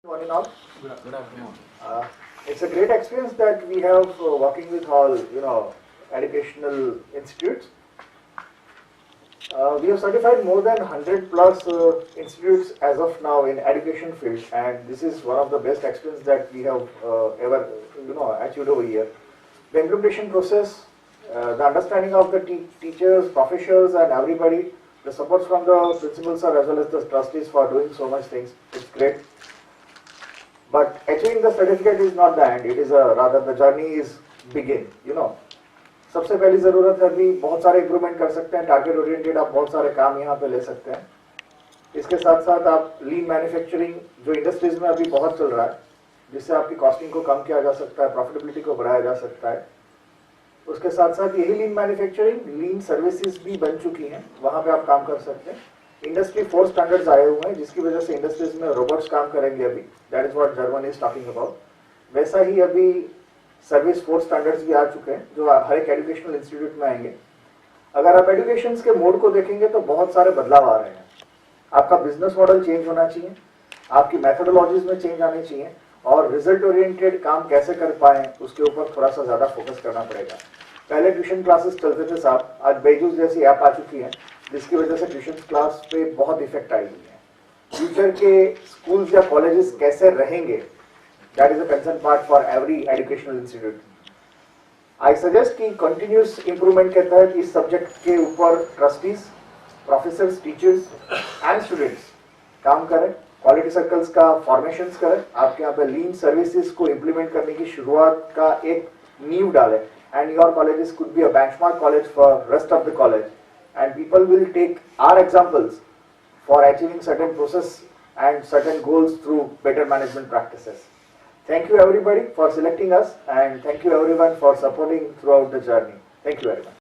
One and all. Good afternoon. It's a great experience that we have working with all educational institutes. We have certified more than 100 plus institutes as of now in education field, and this is one of the best experience that we have ever achieved over here. The implementation process, the understanding of the teachers, professors, and everybody, the support from the principals as well as the trustees for doing so much things. It's great. But achieving the certificate is not the end. It is rather the journey is begin. सबसे पहली ज़रूरत है अभी बहुत सारे improvement कर सकते हैं, टारगेट ओरिएंटेड आप बहुत सारे काम यहाँ पे ले सकते हैं. इसके साथ साथ आप लीन मैन्युफैक्चरिंग जो इंडस्ट्रीज में अभी बहुत चल रहा है, जिससे आपकी कॉस्टिंग को कम किया जा सकता है, प्रॉफिटेबिलिटी को बढ़ाया जा सकता है. उसके साथ साथ यही लीन मैन्युफैक्चरिंग लीन सर्विसेज भी बन चुकी हैं, वहाँ पे आप काम कर सकते हैं. इंडस्ट्री 4 स्टैंडर्ड्स आए हुए हैं जिसकी वजह से इंडस्ट्रीज में रोबोट्स काम करेंगे अभी. That is what German is talking about. वैसा ही अभी सर्विस 4 स्टैंडर्ड्स भी आ चुके हैं जो हर एक एजुकेशनल इंस्टीट्यूट में आएंगे. अगर आप एजुकेशन के मोड को देखेंगे तो बहुत सारे बदलाव आ रहे हैं. आपका बिजनेस मॉडल चेंज होना चाहिए, आपकी मैथोडोलॉजीज में चेंज आनी चाहिए, और रिजल्ट ओरिएंटेड काम कैसे कर पाए उसके ऊपर थोड़ा सा ज्यादा फोकस करना पड़ेगा. पहले ट्यूशन क्लासेस चलते थे साहब, आज बेजूस जैसी ऐप आ चुकी है जिसकी वजह से ट्यूशन क्लास पे बहुत इफेक्ट आई हुई है. फ्यूचर के स्कूल्स या कॉलेजेस कैसे रहेंगे, that is a concern part for every educational institute. I suggest कि कंटिन्यूस इंप्रूवमेंट के तहत इस सब्जेक्ट के ऊपर trustees, professors, teachers and students काम करें. क्वालिटी सर्कल्स का फॉर्मेशन करें. आपके यहाँ पे लीन सर्विसेज को इम्प्लीमेंट करने की शुरुआत का एक नींव डालें. And your colleges could be a benchmark college for rest of the college. And people will take our examples for achieving certain process and certain goals through better management practices. Thank you everybody for selecting us, and thank you everyone for supporting throughout the journey. Thank you very much.